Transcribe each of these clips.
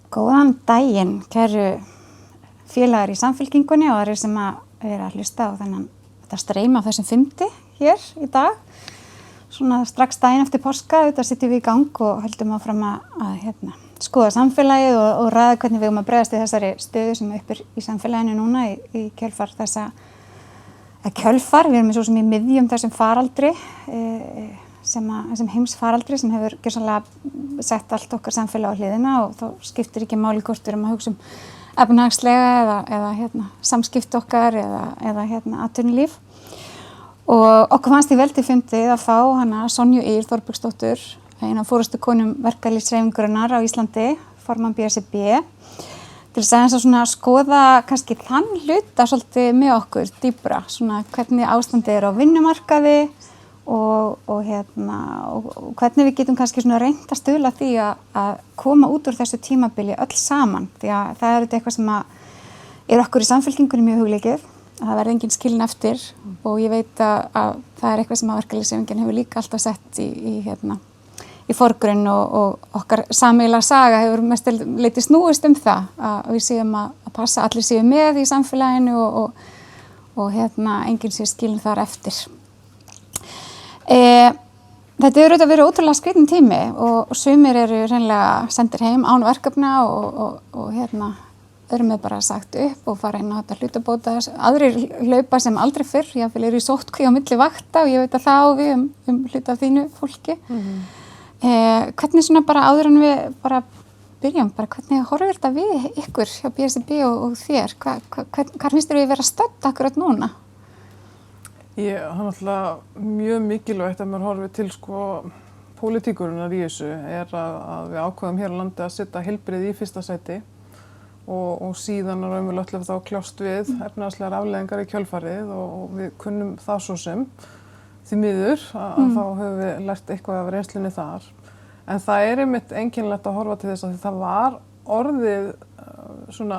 Góðan daginn, kæru félagar í Samfylkingunni og aðrir sem að hlusta á þetta streyma af þessum fundi hér í dag. Svona strax daginn eftir páska, þetta sitjum við í gang og höldum áfram að skoða samfélagið og ræða hvernig við að bregðast í þessari stöðu sem uppur í samfélaginu núna í kjölfar við erum svo sem í miðjum þessum faraldri, þessum heimsfaraldri sem hefur gjörsamlega sett allt okkar samfélag á hliðina og þá skiptir ekki máli hvort við erum að hugsa efnahagslega eða samskipti okkar eða atvinnulíf. Og okkur fannst því vel til fundið að fá hana Sonju Ýr Þorbergsdóttur, eina af forystu konum verkalýðshreyfingarinnar á Íslandi, formann BSRB, til þess að skoða kannski þann hluta svolítið með okkur dýpra, svona hvernig ástandið á vinnumarkaði og hvernig við getum kannski reynt að stuðla því að koma út úr þessu tímabili öll saman, því að það er eitthvað sem okkur í Samfylkingunni mjög hugleikið, að það verði enginn skilinn eftir og ég veit að það er eitthvað sem verkalýðshreyfingin hefur líka alltaf sett í forgrunn og okkar sameiginlega saga hefur mest leyti snúist það að við séum að passa allir séu með í samfélaginu og enginn sé skilinn þar eftir. Þetta hefur auðvitað verið ótrúlega skrýtinn tími og sumir eru hreinlega sendir heim án verkefna og öðrum er bara sagt upp og fara inn á þetta hlutabóta. Aðrir hlaupa sem aldrei fyrr, jafnvel eru í sóttkví á milli vakta og ég veit að það á við hluta af þínu fólki. Hvernig bara áður en við bara byrjum, hvernig horfir þetta við ykkur hjá BSRB og þér? Hvar finnst þér við vera stödd akkurat núna? Það er náttúrulega mjög mikilvægt að maður horfir til pólitíkurinnar í þessu er að við ákveðum hér á landi að setja heilbrigði í fyrsta sæti og síðan raunverulega þá kljást við efnahagslegar afleiðingar í kjölfarið og við kunnum það svo sem því miður að þá höfum við lært eitthvað af reynslunni þar. En það er einmitt einkennilegt að horfa til þess að það var orðið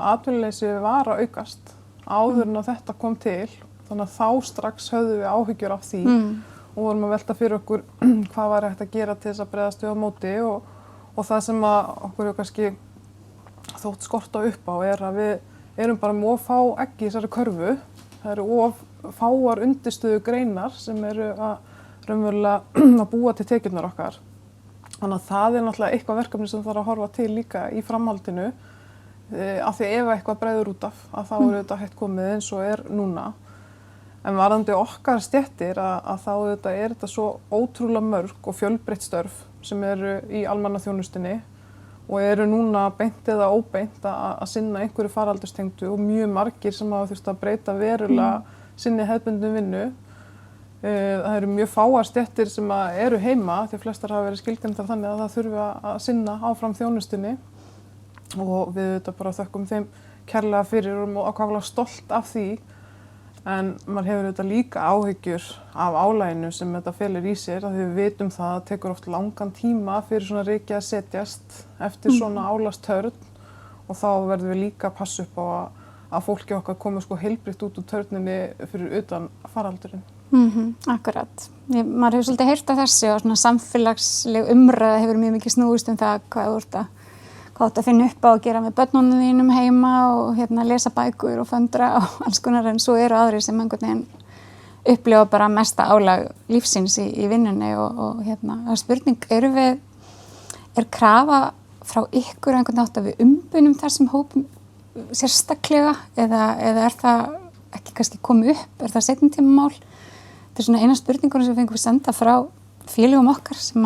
atvinnuleysi var að aukast áður en að þetta kom til. Þannig að þá strax höfðum við áhyggjur af því og vorum að velta fyrir okkur hvað var hægt að gera til þess að bregðast við á móti og það sem að okkur hefur kannski þótt skorta upp á er að við erum bara of fá egg í þessari körfu. Það eru of fáar undirstöðu greinar sem eru að raunverulega að búa til tekjurnar okkar. Þannig að það er náttúrulega eitthvað verkefni sem þarf að horfa til líka í framhaldinu af því ef eitthvað breiður út af að þá þetta hægt komið eins og er núna. En varðandi okkar stéttir að þá er þetta svo ótrúlega mörg og fjölbreytt störf sem eru í almannaþjónustunni og eru núna beint eða óbeint að sinna einhverju faraldurstengdu og mjög margir sem hafa þurft að breyta verulega sinni hefðbundnu vinnu. Það eru mjög fáar stéttir sem eru heima því flestar hafa verið skilgreindar þannig að það þurfi að sinna áfram þjónustunni og við bara þökkum þeim kærlega fyrir og ákaflega stolt af því. En maður hefur líka áhyggjur af álaginu sem þetta felur í sér af því við vitum það tekur oft langan tíma fyrir svona rykið að setjast eftir svona álagstörn og þá verðum við líka að passa upp á að fólki okkar komi heilbrigt út úr törninni fyrir utan faraldurinn. Akkurat. Maður hefur svolítið heyrt af þessu og svona samfélagsleg umræða hefur mjög mikið snúist það hvað átt að finna upp á að gera með börnunum þínum heima og lesa bækur og föndra og alls konar en svo eru aðrir sem einhvern veginn upplifa bara mesta álag lífsins í vinnunni og spurning, er krafa frá ykkur einhvern veginn að við umbunum þessum hópum sérstaklega eða er það ekki kannski komið upp, er það seinni tíma mál? Þetta er svona eina spurningur sem við fengum senda frá félögum okkar sem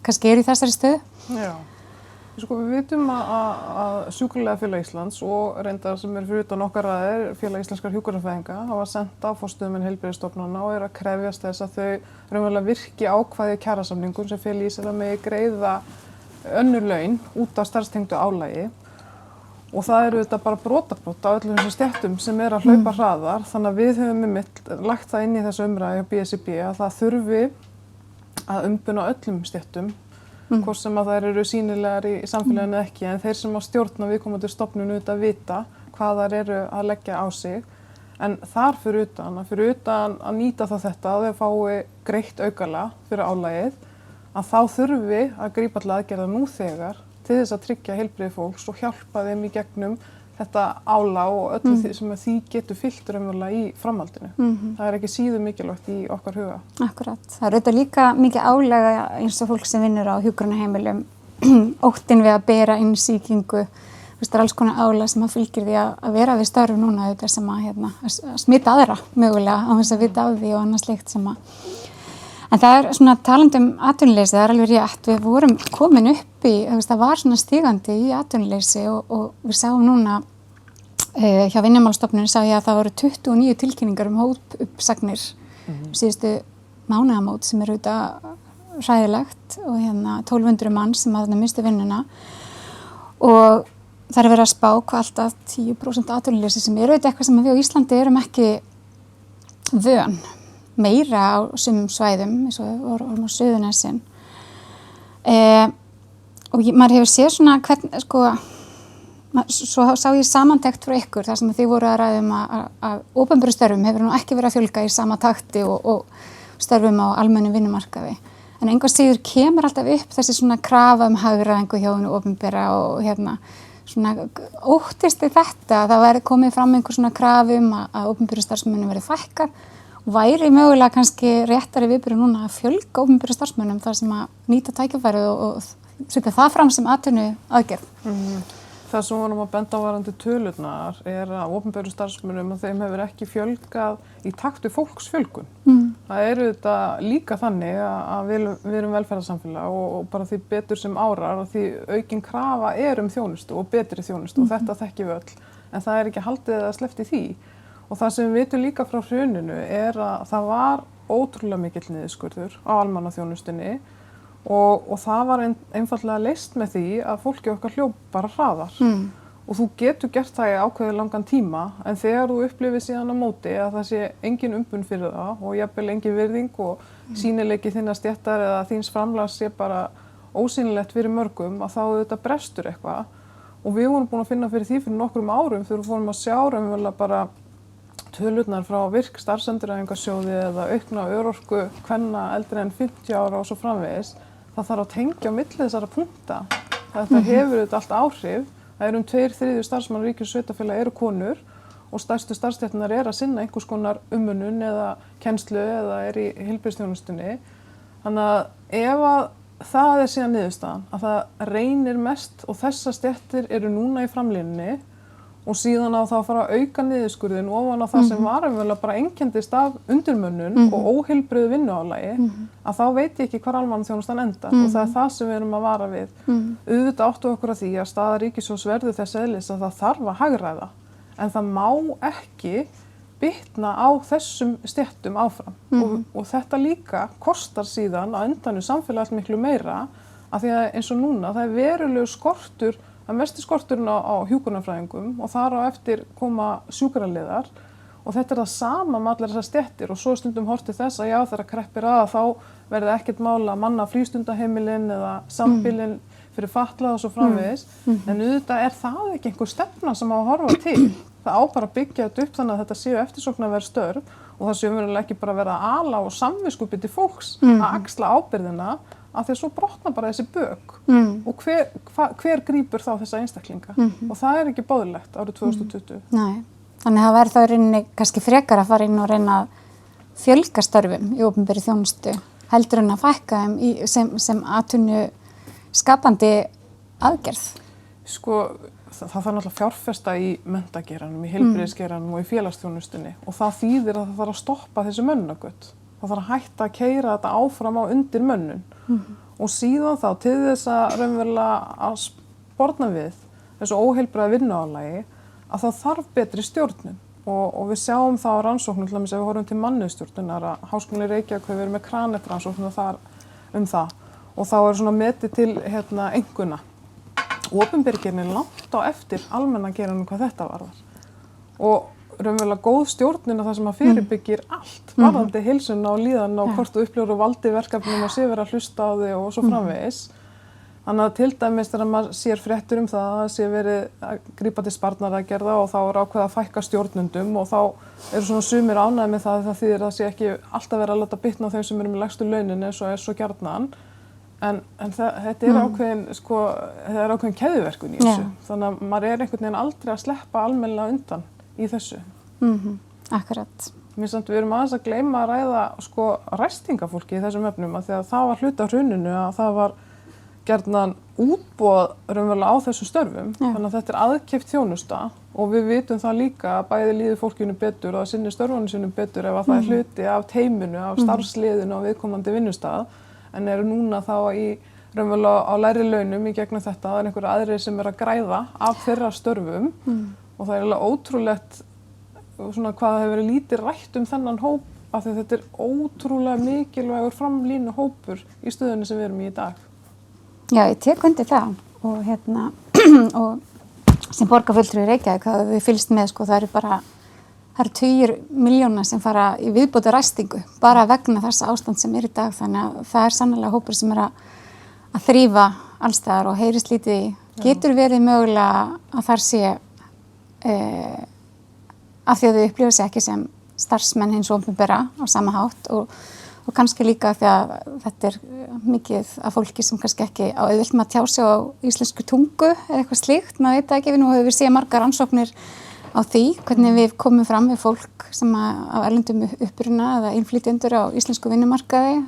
kannski eru í þessari stöðu. Já. Við vitum að Sjúkraliðafélag Íslands og reyndar sem fyrir utan okkar raðir, Félag íslenskra hjúkrunarfræðinga, hafa sent á forstöðumenn heilbrigðisstofnana og að krefjast þess að þau raunverulega virki ákvæði kjarasamningum sem feli í sér að megi greiða önnur laun út af starfstengdu álagi. Og það eru bara brotabrot á öllum þessum stéttum sem að hlaupa hraðar, þannig að við höfum lagt það inn í þessu umræðu hjá BSRB að það þurfi að umbuna öllum stéttum. Hvort sem að þær eru sýnilegar í samfélaginu ekki, en þeir sem á stjórna viðkomandi stofnun vita hvað þær eru að leggja á sig. En þar fyrir utan að nýta þetta að þau fái greitt aukalega fyrir álagið, að þá þurfi að grípa til aðgerða nú þegar til þess að tryggja heilbrigði fólks og hjálpa þeim í gegnum þetta álag og öllu því sem því getur fylgt raunverulega í framhaldinu. Það ekki síður mikilvægt í okkar huga. Akkurat. Það auðvitað líka mikið álag eins og fólk sem vinnur á hjúkrunarheimilum, óttinn við að bera inn sýkingu. Það er alls konar álag sem fylgir því að vera við störf núna auðvitað sem að smita aðra mögulega á þess að vita af því og annað slíkt sem að. En það svona talandi atvinnuleysi, það alveg rétt, við vorum komin upp í, það var svona stigandi í atvinnuleysi og við sáum núna hjá Vinnumálastofnuninni sá ég að það voru 29 tilkynningar hópuppsagnir síðustu mánaðamót sem auðvitað hræðilegt og 1200 manns sem að misstu vinnuna og það verið að spá hvað alltaf 10% atvinnuleysi sem auðvitað eitthvað sem við á Íslandi erum ekki vön. Meira á sumum svæðum, eins og við vorum á Suðurnesin. Og maður hefur séð svona hvern, svo sá ég samantekt frá ykkur þar sem þið voru að ræða að opinberum störfum hefur nú ekki verið að fjölga í sama takti og störfum á almennum vinnumarkaði. En engu að síður kemur alltaf upp þessi svona krafa hagræðingu hjá hinu opinbera og svona óttist þetta að það væri komið fram einhver svona krafi að opinberum starfsmönnum verið fækkað. Væri mögulega kannski réttari viðburður núna að fjölga opinberum starfsmönnum þar sem að nýta tækifærið og setja það fram sem atvinnu aðgerð. Það sem vorum að benda á varðandi tölurnar að opinberum starfsmönnum að þeim hefur ekki fjölgað í takt við fólksfjölgun. Það þetta líka þannig að við erum velferðarsamfélag og bara því betur sem árar og því aukin krafa þjónustu og betri þjónustu og þetta þekkjum við öll. En það ekki haldið eða sleppt í því. Og það sem við vitum líka frá hruninu að það var ótrúlega mikill niðurskurður á almannaþjónustunni og það var einfaldlega leyst með því að fólki okkar hljóp bara hraðar. Og þú getur gert það í ákveðið langan tíma en þegar þú upplifir síðan á móti að það sé engin umbun fyrir það og jafnvel engin virðing og sýnileiki þinnar stéttar eða þíns framlags sé bara ósýnilegt fyrir mörgum að þá þetta brestur eitthvað. Og við vorum búin að finna fyrir því fyrir nokkrum árum þegar við fórum að sjá raunverulega bara tölurnar frá virk starfsendurhæfingarsjóði eða aukna örorku kvenna eldri en 50 ára og svo framvegis. Það þarf að tengja á milli þessara punkta. Þetta hefur þetta allt áhrif. Það 2/3 starfsmanna ríkis og sveitarfélaga eru konur og stærstu starfsstéttirnar að sinna einhvers konar umönnun eða kennslu eða í heilbrigðisþjónustunni. Þannig að ef að það síðan niðurstaðan að það reynir mest og þessar stéttir eru núna í framlínunni og síðan á það að fara að auka niðurskurðin ofan á það sem var umverulega bara einkenndist af undirmönnun og óheilbrigðu vinnuálagi að þá veit ég ekki hvar almannaþjónustan endar og það það sem við erum að vara við. Auðvitað áttu okkur að því að staða ríkissjóðs verður þess eðlis að það þarf að hagræða en það má ekki bitna á þessum stéttum áfram og þetta líka kostar síðan á endanum samfélagið miklu meira af því að eins og núna það verulegur skortur Það mesti skorturinn á hjúkrunarfræðingum og þar á eftir koma sjúkraliðar og þetta það sama með allar þessar stéttir og svo stundum horft til þess að já þegar kreppir að þá verði ekkert mál að manna frístundaheimilin eða sambýlin fyrir fatlað og svo framvegis en auðvitað það ekki einhver stefna sem á að horfa til. Það á bara að byggja þetta upp þannig að þetta séu eftirsóknarverð störf og það séu verulega ekki bara vera að ala og samviskupið til fólks að axla ábyrgðina að því að svo brotna bara þessi bök og hver grípur þá þessa einstaklinga og það ekki boðlegt árið 2020. Nei, þannig að það væri þá í rauninni kannski frekar að fara inn og reyna að fjölga störfum í opinberri þjónustu heldur en að fækka þeim sem atvinnu skapandi aðgerð. Sko, það þarf náttúrulega fjárfesta í menntageiranum, í heilbrigðisgeiranum og í félagsþjónustunni og það þýðir að það þarf að stoppa þessi mönnunargöt. Það þarf að hætta að keyra þetta áfram á undir mönnun og síðan þá til þess að raunverulega að sporna við þessu óheilbrigða vinnuálagi að það þarf betri stjórnun og við sjáum það á rannsóknum til dæmis ef við horfum til mannauðsstjórnunar að Háskólinn í Reykjavík hefur verið með Kranet-rannsóknum þar það og þá svona metið til einkunna. Opinberi geirin langt á eftir almenna geiranum hvað þetta varðar og raunverulega góð stjórnin og það sem að fyrirbyggir allt varðandi heilsuna og líðan og hvort þú upplifir valdi verkefnum og sé vera að hlusta á þig og svo framvegis. Þannig að til dæmis þegar maður sér fréttur það að sé verið að grípa til sparnaðaraðgerða og þá ákveðið að fækka stjórnendum og þá eru svona sumir ánægðir með það þýðir að sé ekki alltaf verið að láta bitna á þeim sem eru með lægstu launin eins og svo gjarnan. En þetta ákveðin, sko, það ákveðin keðjuverkun í þessu. Þannig að maður einhvern veginn aldrei að sleppa almennilega undan í þessu. Akkurat. Mér samt við erum aðeins að gleyma að ræða, sko, ræstingafólki í þessum efnum, af því að það var hluti af hruninu að það var gjarnan útboð raunverulega á þessum störfum. Þannig að þetta aðkeypt þjónusta og við vitum það líka að bæði líður fólkinu betur og að sinni störfunum sínum betur ef að það hluti af teyminu, af starfsliðinu og viðkomandi vinnustað. En eru núna þá í raunverulega á lægri launum í gegnum þetta, það einhverja aðrir sem að græða af þeirra störfum og það alveg ótrúlegt svona hvað það hefur verið lítið rætt þennan hóp af því að þetta ótrúlega mikilvægur framlínu hópur í stöðunni sem við erum í dag. Já, ég tek undir það og og sem borgarfulltrúi í Reykjavík þá við fylgst með sko það eru tugir milljóna sem fara í viðbóta ræstingu bara vegna þessa ástand sem í dag þannig að það sannarlega hópur sem að þrífa allstaðar og heyrist lítið í. Getur verið mögulega að þar sé af því að þau upplifa sig ekki sem starfsmenn hins opinbera á sama hátt og kannski líka því að þetta mikið af fólki sem kannski ekki á auðvelt með að tjá sig á íslensku tungu eða eitthvað slíkt, maður veit ekki, nú hefur við séð margar rannsóknir á því hvernig við komum fram við fólk sem á erlendum uppruna eða innflytjendur á íslensku vinnumarkaði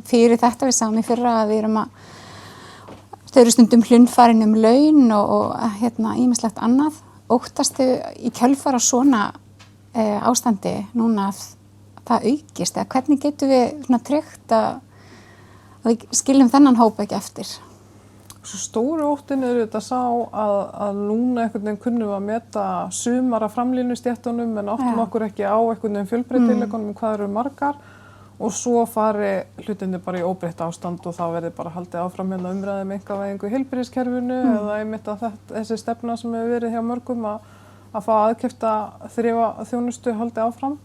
fyrir þetta við sáum í fyrra að við erum þau eru stundum hlunnfarin laun og ýmislegt annað. Óttastu í kjölfar á svona ástandi núna að það aukist eða hvernig getum við tryggt að við skiljum þennan hóp ekki eftir? Svo stóru óttin þetta sá að núna einhvern veginn kunnum við að meta sumar af framlínustéttunum en áttum okkur ekki á einhvern veginn fjölbreytileikanum hvað eru margar og svo fari hlutinni bara í óbreytt ástand og þá verði bara haldið áfram umræðum einkavæðingu í heilbrigðiskerfinu eða einmitt að þessi stefna sem hefur verið hjá mörgum að fá aðkeypta þjónustu haldið áfram.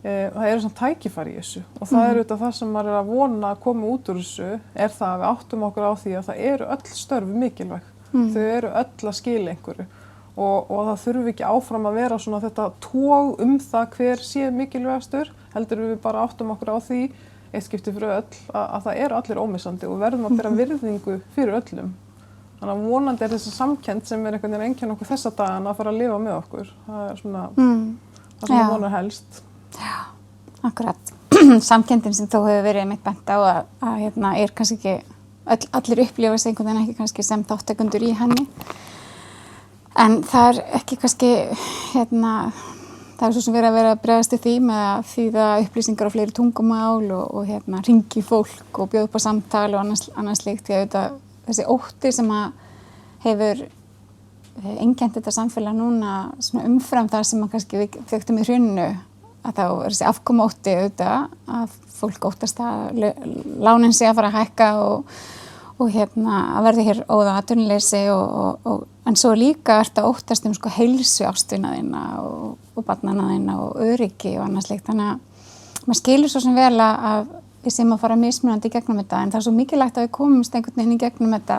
Það svona tækifæri í þessu og það auðvitað það sem maður að vona að koma út úr þessu það að við áttum okkur á því að það eru öll störf mikilvæg. Þau eru öll að skila einhverju og það þurfi ekki áfram að vera svona þetta tog það hver sé mikilvægastur, heldur við bara áttum okkur á því eitt skipti fyrir öll að það eru allir ómissandi og verðum að bera virðingu fyrir öllum. Þannig að vonandi þessi samkennd sem einhvern veginn einkenni okkur þessa dagana að fara að lifa með okkur. Það svona það sem vonar helst. Já, akkurat. Samkenndin sem þó hefur verið mitt bent á að kannski ekki allir upplifa sig einhvern veginn ekki kannski sem þátttakendur í henni. En það ekki kannski það svo sem verið að vera að bregðast í því með að þýða upplýsingar á fleiri tungumál og hringi fólk og bjóða upp á samtal og annars slíkt því að þessi ótti sem að hefur einkennt þetta samfélag núna svona umfram það sem að kannski við þekktum í hruninu að þá þessi afkomótti að fólk óttast að lánin sé að fara að hækka og að verði hér óða atvinnuleysi en svo líka að óttast sko heilsu ástvina þína og barnana þína og öryggi og annars slíkt. Þannig að maður skilur svo sem vel að við séum að fara mismunandi í gegnum þetta en það svo mikilvægt að við komumst einhvern veginn í gegnum þetta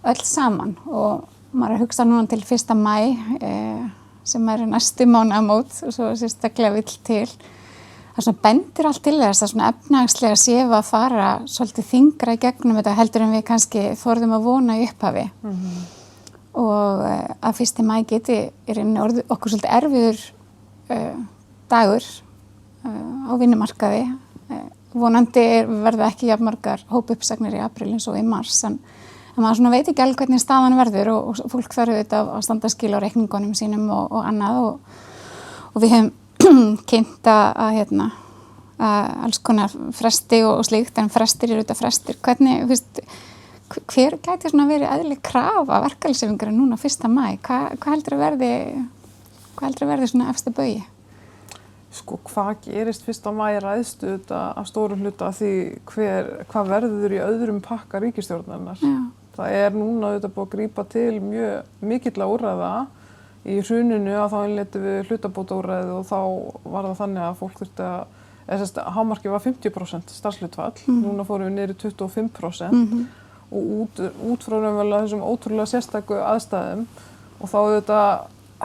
öll saman og maður að hugsa núna til 1. maí sem næstu mánaðamót og svo sérstaklega vill til. Það svona bendir allt til þess að svona efnahagslega séu að fara svolítið þyngra í gegnum þetta heldur en við kannski þorðum að vona í upphafi. Og að 1. maí geti orðið okkur svolítið erfiður dagur á vinnumarkaði. Vonandi verða ekki jafnmargar hópuppsagnir í apríl eins og í mars en maður svona veit ekki alveg hvernig staðan verður og fólk þarf auðvitað að standa skil á reikningunum sínum og annað og við hefum kynnt að alls konar fresti og slíkt en frestir eru auðvitað frestir. Hvernig, hver gæti svona verið eðlileg krafa verkalýðshreyfingarinnar núna 1. maí? Hvað heldur að verði svona efsta baugi? Sko, hvað gerist 1. maí ræðst auðvitað af stórum hluta því hvað verður í öðrum pakka ríkisstjórnarinnar. Já. Það núna auðvitað búið að grípa til mjög mikilla úrræða í hruninu að þá innleiddum við hlutabótaúrræðið og þá var það þannig að fólk þurfti að hámarkið var 50% starfshlutfall. Núna fórum við niður í 25% og út frá raunverulega þessum ótrúlega sérstæku aðstæðum og þá auðvitað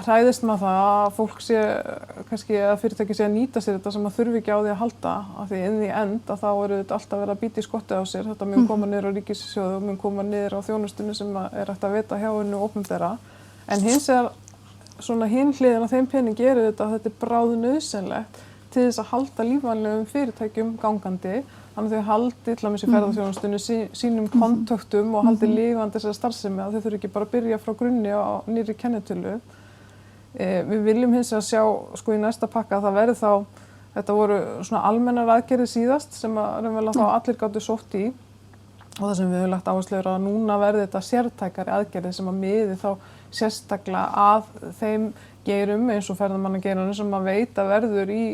hræðist maður það að fólk sé, kannski að fyrirtæki sé að nýta sér þetta sem að þurfi ekki á því að halda, af því inn í end að þá eru þetta alltaf verið að bíta í skottið á sér, þetta mun koma niður á ríkissjóði og mun koma niður á þjónustunni sem er hægt að veita hjá hinu opinbera. En hins svona hinn hliðin á þeim peningi þetta að þetta bráðnauðsynlegt til þess að halda lífvænlegum fyrirtækjum gangandi, þannig að þau haldi til dæmis í ferðaþjónustunni sínum kontaktum og haldi lifandi þessari starfsemi að þau þurfi ekki bara að byrja frá grunni á nýrri kennitölu. Við viljum hins vegar sjá sko í næsta pakka að það verði þá, þetta voru svona almennar aðgerðir síðast sem að þá allir gátu sótt í og það sem við höfum lagt áherslu á að núna verði þetta sértækari aðgerðir sem að miði þá sérstaklega að þeim geirum eins og ferðamannageirunum sem að veita verður í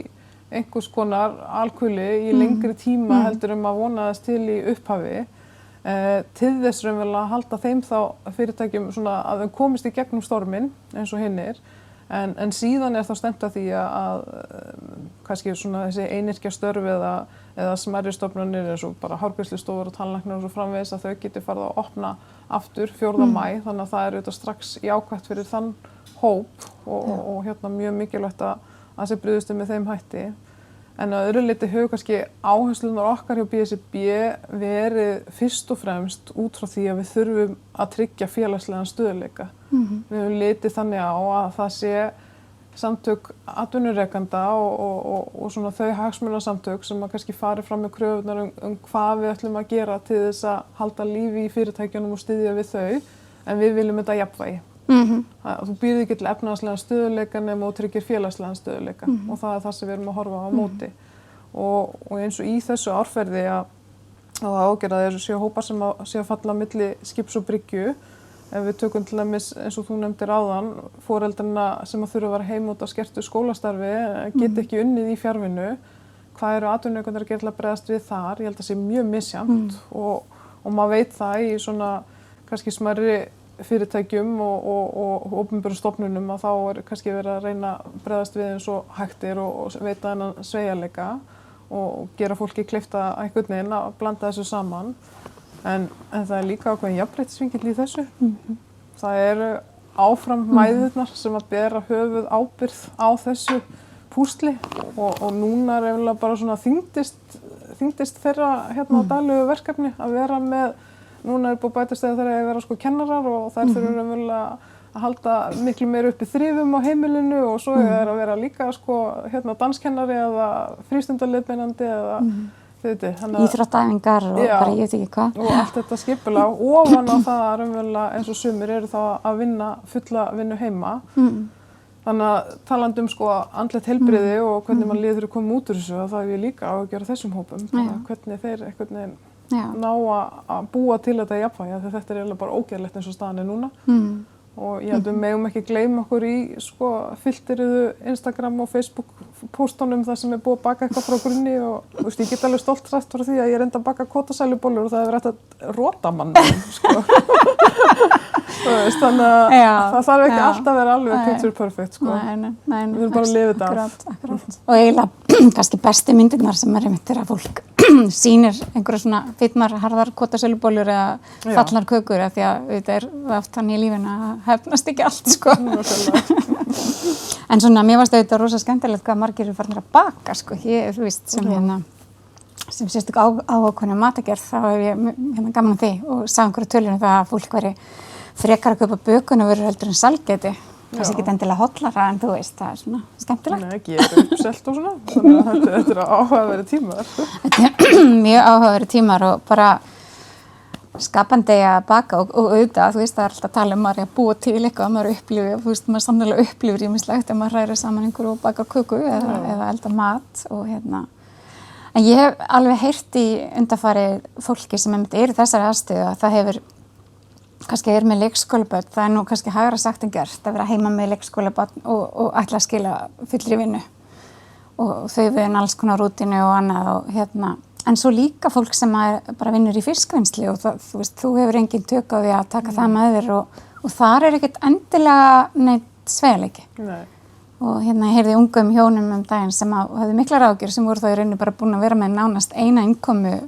einhvers konar alkuli í lengri tíma heldur að vonaðast til í upphafi til þess raunverulega að halda þeim þá fyrirtækjum svona að þau komist í gegnum storminn eins og hinnir en síðan þá stefnt að því að kannski svona þessi einyrkjastörf eða smærri stofnanir eins og bara hárgreiðslustofur og tannlæknar og svo framvegis að þau geti farið að opna aftur 4. maí þannig að það þetta strax jákvætt fyrir þann hóp og hérna mjög mikilvægt að þessi brugðist með þeim hætti. En að öðru leyti hefur kannski áherslunar okkar hjá BSRB verið fyrst og fremst út frá því að við þurfum að tryggja félagslegan stöðugleika. Við höfum litið þannig á að það sé samtök atvinnurekenda og svona þau hagsmunasamtök sem að kannski fari fram með kröfurnar hvað við ætlum að gera til þess að halda lífi í fyrirtækjunum og styðja við þau, en við viljum þetta jafnvægi. Þú býrð ekki til efnahagslegan stöðugleika nema og tryggir félagslegan stöðugleika og það það sem við erum að horfa á móti og eins og í þessu árferði að ágera þessu séu hópar sem séu að falla á milli skips og bryggju ef við tökum til dæmis eins og þú nefndir áðan foreldrana sem að þurfa að vera heima út af skertu skólastarfi geta ekki unnið í fjarvinnu hvað eru atvinnurekendur að gera til að bregðast við þar ég held að sé mjög misjafnt og maður veit það í svona kannski smærri fyrirtækjum og opinberum stofnunum að þá kannski verið að reyna að bregðast við eins og hægtir og veita þennan sveigjanleika og gera fólki kleift að einhvern veginn að blanda þessu saman en það líka ákveðin jafnréttisvinkill í þessu. Það eru áfram mæðurnar sem að bera höfuð ábyrgð á þessu púsli og núna eiginlega bara svona þyngdist þeirra hérna á daglegu verkefni að vera með núna búið bætast þegar þeir að vera sko kennarar og þær þurfum raunverulega að halda miklu meir uppi þrifum á heimilinu og svo að vera líka sko hérna danskennari eða frístundaleiðbeinandi eða íþróttaæfingar og bara ég veit ekki hvað. Og allt þetta skipulag ofan á það raunverulega eins og sumir eru þá að vinna fulla vinnu heima. Þannig að talandi sko andlegt heilbrigði og hvernig mann líður að koma út úr þessu að það er líka á að gera þessum hópum. Hvernig þeir einhvern veginn ná að búa til þetta jafnvægi þegar þetta eiginlega bara ógeðlegt eins og staðan er núna og ég held við megum ekki gleyma okkur í sko filteruðu Instagram og Facebook póstunum þar sem búið að baka eitthvað frá grunni og þú veist ég get alveg stolt rætt frá því að ég reyndi að baka kótasælubollur og það hefur rætt að rota mannum sko þú veist þannig að það þarf ekki alltaf að vera alveg picture perfect sko við þurfum bara að lifa þetta af og eiginlega kannski bestu myndirnar sem einmitt að fólk sýnir einhverja svona fitnar, harðar kótasælubollur eða fallnar kökur af því að þetta oft þannig í lífinu að hefnast ekki allt sko en svona mér varst auðvitað rosa skemmtilegt hvað margir eru farnir að baka sko þú veist sem sérstök áhugakonum matagerð þá hef ég gaman að því og sá einhverju tölunum það að fólk væri frekar að kaupa bökunarvörur heldur en salgæti kannski ekki endilega hollara en þú veist það svona skemmtilegt. Nei, gera uppselt og svona þannig að þetta áhugaverðir tímar. Þetta mjög áhugaverðir tímar og bara skapandi að baka og auðvitað, þú veist það alltaf að tala maður að búa til eitthvað, maður upplifir, þú veist maður sannlega upplifir ýmislegt ef maður hrærir saman einhverju og bakar köku eða elda mat og en ég hef alveg heyrt í undanfarið fólki sem eru þessari aðstöðu að það hefur kannski með leikskólabörn, það nú kannski hægra sagt en gert að vera heima með leikskólabörn og ætla að skila fullri vinnu og þau við alls konar rútinu og annað og en svo líka fólk sem bara vinnur í fiskvinnslu og þú veist, þú hefur engin tök á því að taka það með þér og þar ekkert endilega neitt sveigjanleiki. Nei. Og ég heyrði ungum hjónum daginn sem höfðu miklar áhyggjur sem voru þá í rauninni bara búin að vera með nánast eina innkomu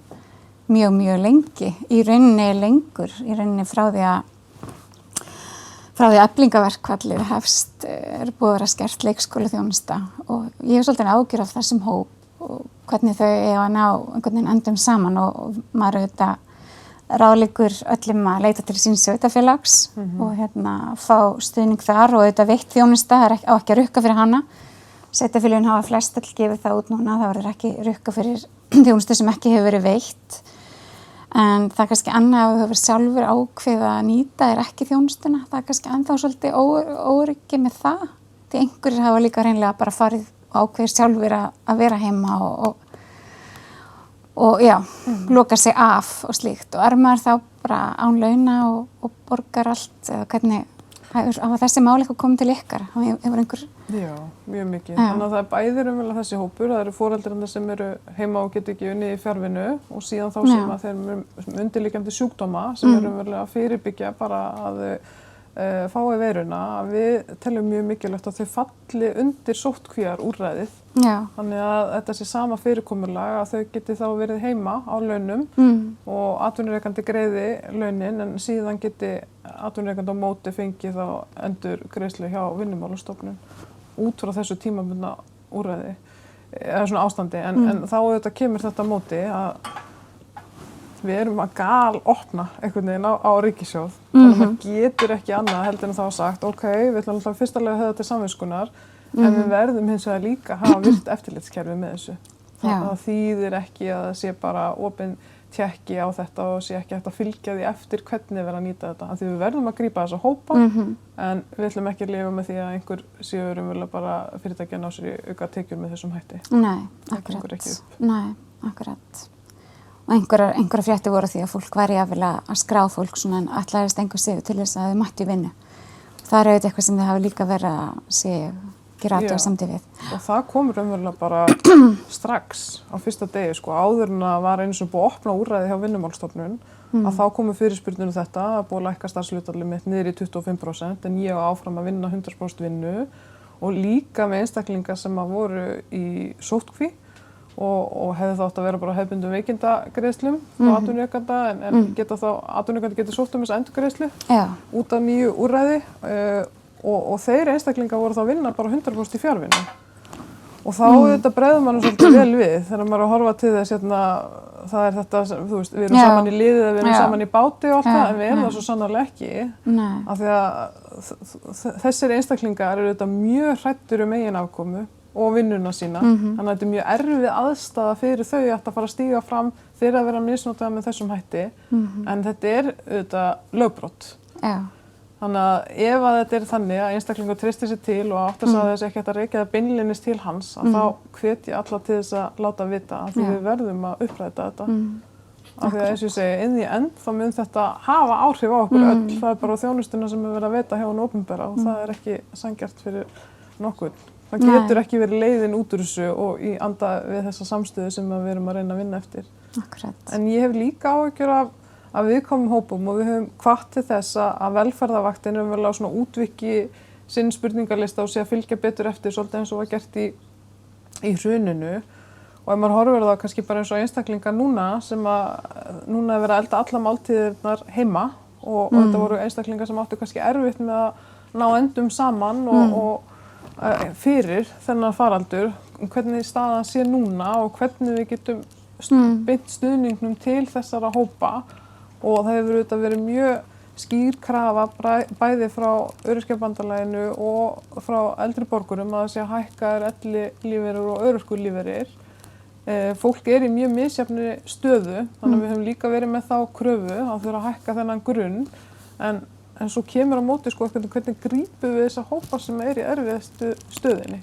mjög lengi, í rauninni lengur, í rauninni frá frá því að Eflingaverkfallið hefst búið að vera skert leikskólaþjónusta og ég hef svolítið ágjur af þessum hóp og hvernig þau eiga að ná einhvern veginn endum saman og maður auðvitað ráðleggur öllum að leita til síns sveitafélags og fá stuðning þar og auðvitað veitt þjónusta, það á ekki að rukka fyrir hana. Sveitafélögin hafa flest öll gefið það út núna, það verður ekki rukka fyrir þjónustu sem ekki hefur verið veitt. En það er kannski annað að þú hefur sjálfur ákveðið að nýta þér ekki þjónustuna, það er kannski ennþá svolítið óryggi með það. Því einhverjir hafa líka hreinlega bara farið og ákveðið sjálfur að vera heima og já, loka sig af og slíkt og maður þá bara án launa og borgar allt eða hvernig hafa þessi mál eitthvað komið til ykkar? Hefur einhver... Já, mjög mikið. Þannig að það er bæðir þessi hópur, það eru foreldrarnir sem eru heima og geta ekki unnið í fjarvinnu og síðan þá sem að þeir eru undirliggjandi sjúkdóma sem eru að fyrirbyggja bara að fái veiruna. Við teljum mjög mikilvægt að þau falli undir sóttkvíarúrræðið. Þannig að þetta sé sama fyrirkomulag að þau geti þá verið heima á launum og atvinnurekandi greiði launin en síðan geti atvinnurekandi á móti fengið þá endurgreiðslu hjá Vinnumálastofnun út frá þessu tímabundna úrræði eða svona ástandi en þá auðvitað kemur þetta á móti að við erum að galopna einhvern veginn á ríkissjóð þannig að maður getur ekki annað heldur en þá sagt ok, við ætlum alltaf fyrst að höfða til samviskunnar en við verðum hins vegar líka að hafa virkt eftirlitskerfi með þessu. Það þýðir ekki að það sé bara opin tékki á þetta og sé ekki hægt að fylgja því eftir hvernig vera að nýta þetta. Af því við verðum að grípa þessa hópa en við ætlum ekki að lifa með því að einhver séu raunverulega bara fyrirtæki að ná sér í auka tekjur með þessum hætti. Nei, akkurat. Og einhverja fréttir voru því að fólk væri jafnvel að skrá fólk svona en ætlaðist einhver sigur til þess að þau mættu í vinnu. Það er auðvitað eitthvað sem þið hafa líka verið að gera athugasemd við. Og það kom raunverulega bara strax á fyrsta degi, áður en að var einu sem búið að opna úrræði hjá Vinnumálastofnun, að þá komu fyrirspurnir þetta að búið að lækka starfshlutfallið mitt niður í 25% en ég á áfram að vinna 100% vinnu og líka með einstaklingar sem að voru í sóttkví og hefði þátt að vera bara hefðbundum veikindagreiðslum frá atvinnurekanda en atvinnurekandi getur sótt þessa endurgreiðslu út af nýju úrræði og þeir einstaklingar voru þá að vinna bara 100% í fjarvinnu. Og þá þetta bregður mann svolítið vel við þegar maður er að horfa til þess það er þetta, þú veist, við erum saman í liðið eða við erum saman í báti og allt það en við erum það svo sannarlega ekki. Af því að þessir einstaklingar eru þetta mjög hræddir eigin afkomu og vinnuna sína. Þannig að þetta er mjög erfið aðstaða fyrir þau að fara að stíga fram fyrir að vera misnotað með þessum hætti. En þetta er auðvitað lögbrot. Þannig að ef að þetta er þannig að einstaklingur treystir sér til og áttar sig að þess ekki að rekja það beinlínis til hans að þá hvet ég alla til þess að láta vita að því við verðum að uppræta þetta. Af því að eins og ég segi, inn í end þá mun þetta hafa áhrif á okkur öll. Það er bara þjónustuna sem er verið að veita hjá hinu opinbera og það er ekki sanngjarnt fyrir nokkurn. Það getur ekki verið leiðin út úr þessu og í anda við þessa samstöðu sem við erum að reyna að vinna eftir. En ég hef líka áhyggjur af viðkvæmum hópum og við höfum hvatt til þess að velferðarvaktin vel á svona útviki sinn spurningarlista og sé að fylgja betur eftir svolítið eins og var gert í hruninu og ef maður horfir það kannski bara eins og einstaklingar núna sem að núna er verið að elda alla máltíðirnar heima og þetta voru einstaklingar sem áttu kannski erfitt með að ná endum saman og fyrir þennan faraldur hvernig staðan sé núna og hvernig við getum beint stuðningnum til þessara hópa og það hefur auðvitað verið mjög skýr krafa bæði frá Öryrkjabandalaginu og frá eldri borgurum að það sé að hækka ellilífeyrir og örorkulífeyrir. Fólk er í mjög misjafnri stöðu þannig að við höfum líka verið með þá kröfu að þurfa að hækka þennan grunn en svo kemur á móti hvernig grípum við þessa hópa sem er í erfiðustu stöðinni.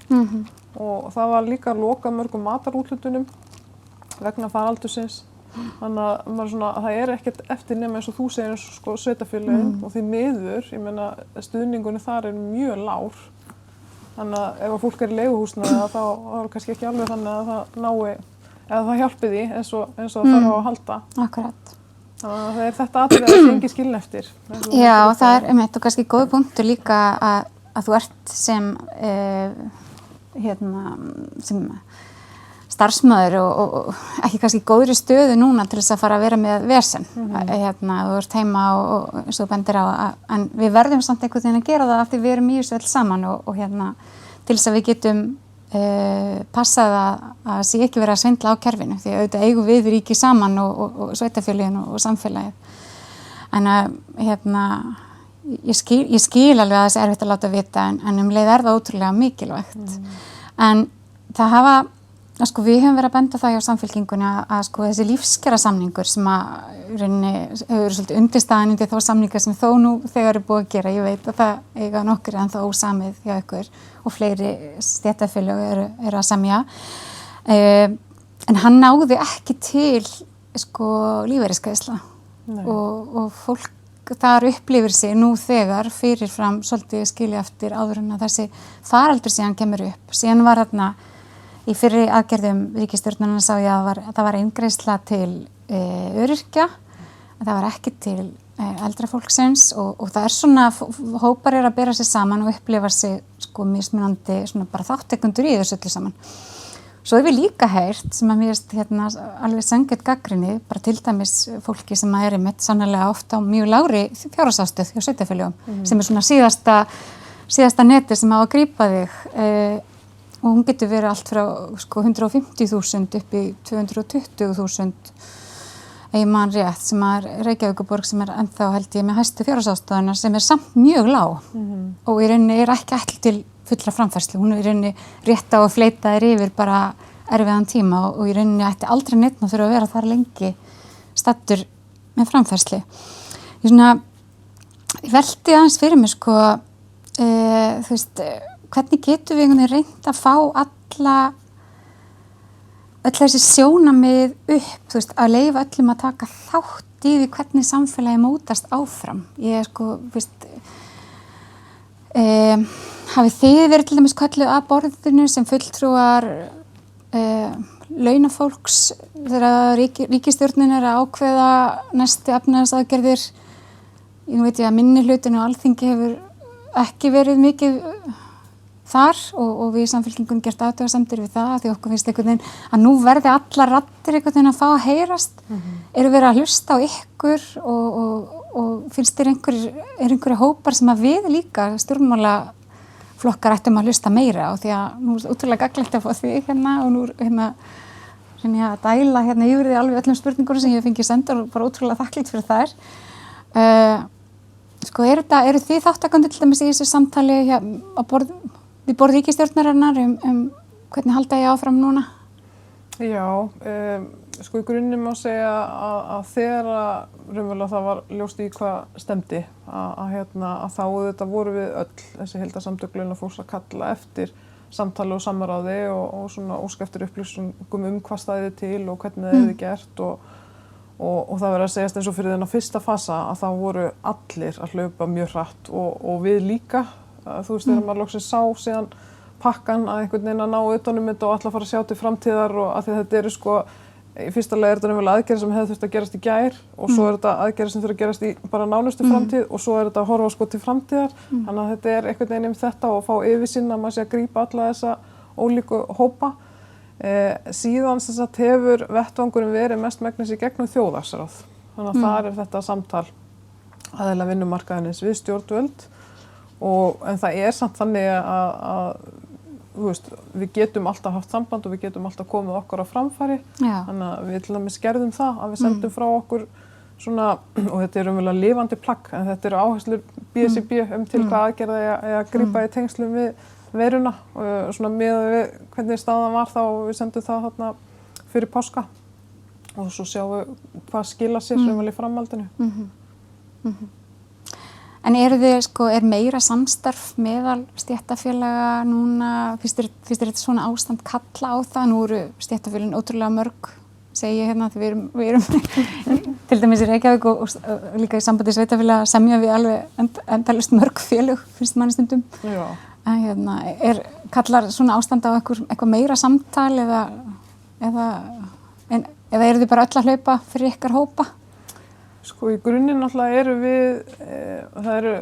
Og það var líka lokað mörgum matarúthlutunum vegna faraldursins. Þannig að það er ekkert eftir nema eins og þú segir eins og sveitarfélögin og því miður, ég meina stuðningunni þar er mjög lágur. Þannig að ef fólk er í leiguhúsnæði þá er kannski ekki alveg þannig að það nái, eða það hjálpi því eins og það þarf að halda. Akkurat. Þannig að það er þetta atriði að það engi skilin eftir. Já, það er og kannski góð punktur líka að þú ert sem starfsmaður og ekki kannski góðri stöðu núna til þess að fara að vera með vesen. Þú ert heima og eins og þú bendir á, en við verðum samt einhvern veginn að gera það af því við erum í þessu öll saman og til þess að við getum passað að sé ekki vera að svindla á kerfinu því auðvitað eigum við ríki saman og sveitarfélögin og samfélagið. En ég skil alveg að þessi erfitt að láta vita en leið það ótrúlega mikilvægt. En það hafa, sko við höfum verið að benda það hjá Samfylkingunni að sko þessi lífskjarasamningur sem að rauninni hefur svolítið undirstaðan undir þá samningar sem þó nú þegar búið að gera, ég veit að það eiga nokkur en þá ósamið hjá ykkur og fleiri stéttarfélög eru að semja. En hann náði ekki til sko lífeyrisgreiðslna og fólk þar upplifir sig nú þegar fyrirfram svolítið skilja eftir áður en að þessi faraldur síðan kemur upp. Síðan var þarna í fyrri aðgerðum ríkisstjórnarinnar sá ég að það var eingreiðsla til öryrkja, það var ekki til eldra fólksins og það svona, hópar að bera sig saman og upplifa sig sko mismunandi svona bara þáttekundur í þessu öllu saman. Svo hef ég líka heyrt sem að mér finnst alveg sanngjarn gagnrýni, bara til dæmis fólki sem er einmitt sannarlega ofta á mjög lágri fjárhagsaðstöðu hjá sveitarfélögum sem er svona síðasta neti sem á að grípa þig og hún getur verið allt frá sko 150.000 upp í 220.000 ég man rétt sem að Reykjavíkurborg sem er ennþá held ég með hæstu fjárhagsaðstöðuna sem er samt mjög lág og í rauninni er ekki ætl til fulla framfærslu, hún er í rauninni rétt á að fleita þér yfir bara erfiðan tíma og í rauninni ætti aldrei neitt að þurfa að vera þar lengi staddur með framfærslu. Ég velti aðeins fyrir mig sko, þú veist, hvernig getum við einhvern veginn reynt að fá öll þessi sjónamið upp, þú veist, að leyfa öllum að taka þátt í því hvernig samfélagi mótast áfram. Ég sko, þú veist, hafið þið verið til dæmis kölluð að borðinu sem fulltrúar launafólks þegar ríkisstjórnin er að ákveða næstu efnahagsaðgerðir? Ég veit ég að minnihlutinn og Alþingi hefur ekki verið mikið þar og við í Samfylkingunni gert athugasemdir við það því okkur finnst einhvern veginn að nú verði allar raddir einhvern veginn að fá að heyrast. Eru verið að hlusta á ykkur og finnst þér einhverju hópar sem að við líka stjórnmálaflokkar ættum að hlusta meira á því að nú er útrúlega gagnlegt að fá því og nú reyni að dæla yfir því alveg öllum spurningur sem ég hef fengið senda og bara útrúlega þakklátt fyrir þær. Sko, eru þið þáttakandi til dæmis í þessu samtali við borð ríkisstjórnarinnar hvernig halda ég áfram núna? Já, sko í grunninn má segja að þegar raunverulega það var ljóst í hvað stemdi að þá þetta voru við öll þessi heildarsamtök launafólks að kalla eftir samtali og samráði og svona óska eftir upplýsingum hvað stæði til og hvernig það hefði gert og það verður að segjast eins og fyrir þennan fyrsta fasa að þá voru allir að hlaupa mjög hratt og við líka. Þú veist, þegar maður loksins sá síðan pakkan að einhvern veginn að ná utanum þetta og alltaf fara að sjá til framtíðar og að þetta eru sko, í fyrsta lagi þetta vel aðgerðir sem hefði þurft að gerast í gær og svo þetta aðgerðir sem þurft að gerast í bara nánustu framtíð og svo þetta að horfa sko til framtíðar. Þannig að þetta einhvern veginn þetta og fá yfirsýn að maður sé að grípa alla þessa ólíku hópa. Síðan sem sagt hefur vettvangurinn verið mestmegnis í gegnum þjóðhagsráð. Þannig að þar þetta samtal aðila vinnumarkaðarins við stjórnvöld en það samt þannig að þú veist, við getum alltaf haft samband og við getum alltaf komið okkar á framfæri. Já. Þannig að við til dæmis gerðum það að við sendum frá okkur svona, og þetta er umverulega lifandi plagg en þetta eru áherslur BSIB til hvað aðgerða að grípa í tengslum við veiruna og svona miðað við hvernig staðan var þá við sendum það þarna fyrir páska og svo sjáum við hvað skila sér umverulega í framhaldinu. En er meira samstarf meðal stéttarfélaga núna, finnst þér þetta svona ástand kalla á það? Nú eru stéttarfélögin ótrúlega mörg, segi ég því við erum til dæmis í Reykjavík og líka í sambandi sveitarfélaga semja við alveg endalaust mörg félög, finnst manni stundum. Já. En kallar svona ástand á eitthvað meira samtal eða eru þið bara öll að hlaupa fyrir ykkar hópa? Sko í grunninn náttúrulega það eru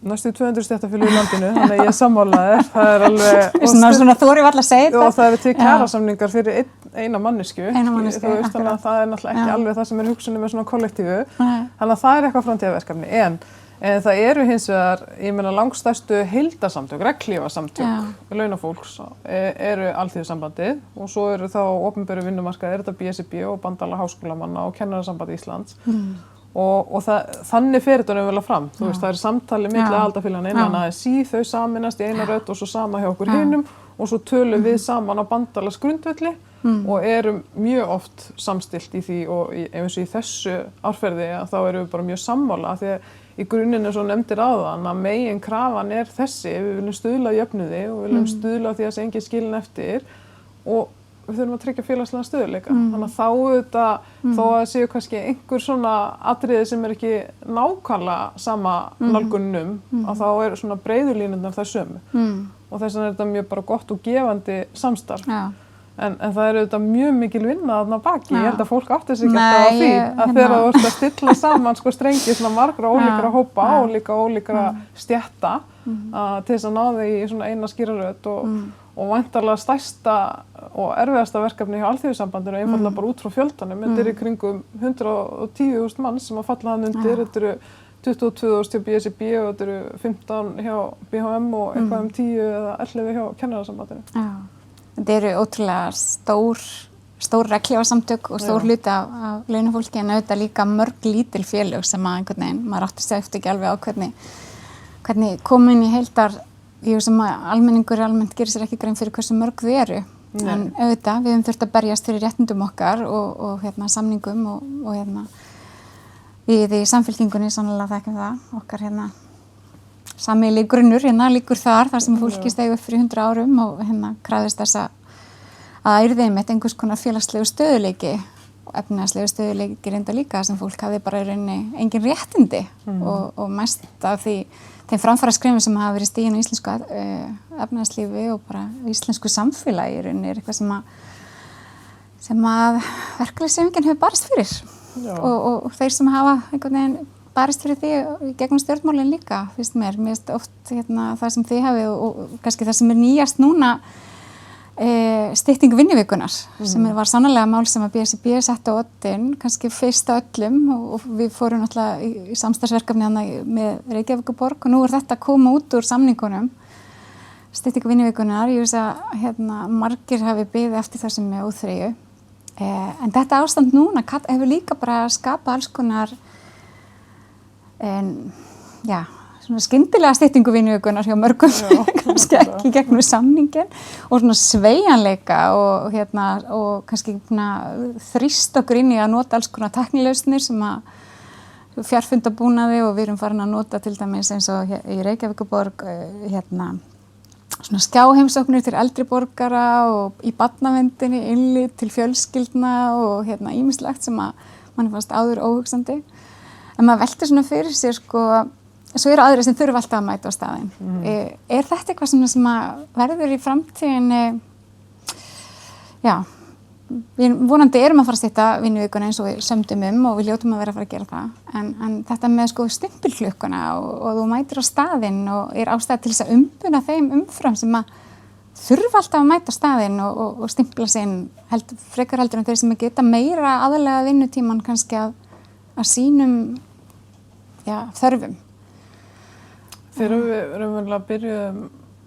næstu 200 stéttarfélög í landinu, þannig að ég sammála þér, það alveg... Svona þorið alltaf að segja þetta. Og það eru kjarasamningar fyrir eina mannesku. Þannig að það náttúrulega ekki alveg það sem hugsunum með svona kollektífu, þannig að það eitthvað framtíðarverkefni, en það eru hins vegar, ég meina langstærstu heildarsamtök, regnhlífarsamtök launafólks eru Alþýðusambandið og svo eru þá opinberu vinnumarkaðir, þetta BSRB og Bandalag háskólamanna og Kennarasamband Íslands og þannig fer þetta raunverulega fram, þú veist, það eru samtali milli aðildarfélaganna innan ASÍ, þau sameinast í eina rödd og svo sama hjá okkur hinum og svo tölum við saman á bandalagsgrundvelli og erum mjög oft samstillt í því og eins og í þessu árferði að þá erum við bara mjög sammála því að í grunninn svo nefndir áðan að megin krafan þessi, við viljum stuðla að jöfnuði og við viljum stuðla því að það engin skilin eftir og við þurfum að tryggja félagslega stöðugleika. Þannig að þá auðvitað, þó að séu kannski einhver svona atriði sem ekki nákvæmlega sama nálguninum, að þá eru svona breiðulínurnar þær sömu. Og þess vegna þetta mjög bara gott og gefandi samstarf. En það auðvitað mjög mikil vinna þarna baki. Ég held að fólk átti sig ekki alltaf á því að þegar þú ert að stilla saman strengi svona margra ólíkra hópa og ólíkra stétta til þess að ná þig í svona eina skýra rödd og væntanlega stærsta og erfiðasta verkefni hjá Alþýðusambandinu er einfaldlega bara út frá fjöldanum. Þetta er í kringum 110.000 manns sem að falla hann undir. Þetta eru 22.000 hjá BSRB og þetta eru 15 hjá BHM og eitthvað 10 eða 11 hjá Kennarasambandinu. Þetta eru ótrúlega stór regnhlífarsamtök og stór hluti af launafólki en auðvitað líka mörg lítil félög sem að einhvern veginn, maður átti sig eftir ekki alveg á hvernig koma inn í heildar, ég veist sem að almenningur almennt gerir sér ekki grein fyrir hversu mörg þau eru. En auðvitað, við höfum þurft að berjast fyrir réttindum okkar og samningum og við í Samfylkingunni sannlega þekkjum það, okkar sameiginlegi grunnur liggur þar sem fólki steig upp fyrir 100 árum og krafðist þess að yrði einmitt einhvers konar félagslegu stöðuleiki og efnahagslegu stöðuleiki reynda líka sem fólk hafði bara í rauninni engin réttindi og mest af þeim framfaraskrefum sem hafa verið stigin á íslensku efnahagslífi og bara íslensku samfélagi í rauninni er eitthvað sem að verkalýðshreyfingin hefur barist fyrir og þeir sem hafa einhvern veginn barist fyrir því gegnum stjórnmálin líka, finnst mér. Mér finnst oft það sem þið hafið og kannski það sem er nýjast núna stytting vinnuvikunar sem var sannarlega mál sem að BSRB setti á oddinn, kannski fyrst á öllum og við fórum náttúrulega í samstarfsverkefni með Reykjavíkurborg og nú er þetta að koma út úr samningunum stytting vinnuvikunar. Ég veist að margir hafi beðið eftir það sem er óþreyju en þetta ástand núna hefur líka bara skapað alls konar svona skyndilega styttingu vinnuvikunar hjá mörgum, kannski ekki gegnum samningin og svona sveigjanleika og kannski þrýst okkur inn í að nota alls konar tæknilausnir sem að fjarfundabúnaði og við erum farin að nota til dæmis eins og í Reykjavíkurborg svona skjáheimsóknir til eldri borgara og í barnaverndinni innlit til fjölskyldna og ýmislegt sem að manni fannst áður óhugsandi. En maður veltir svona fyrir sér svo eru aðrir sem þurfa alltaf að mæta á staðinn. Er þetta eitthvað sem að verður í framtíðinni, við vonandi erum að fara að stytta vinnuvikuna eins og við sömdum og við ljótum að vera að fara að gera það. En þetta með stimpilklukkuna og þú mætir á staðinn og er ástæða til þess að umbuna þeim umfram sem að þurfa alltaf að mæta á staðinn og stimpla sig inn frekar heldur en þeir sem geta meira aðalega vinnutíman kannski að sínum þörfum. Þegar við raunverulega byrjuðum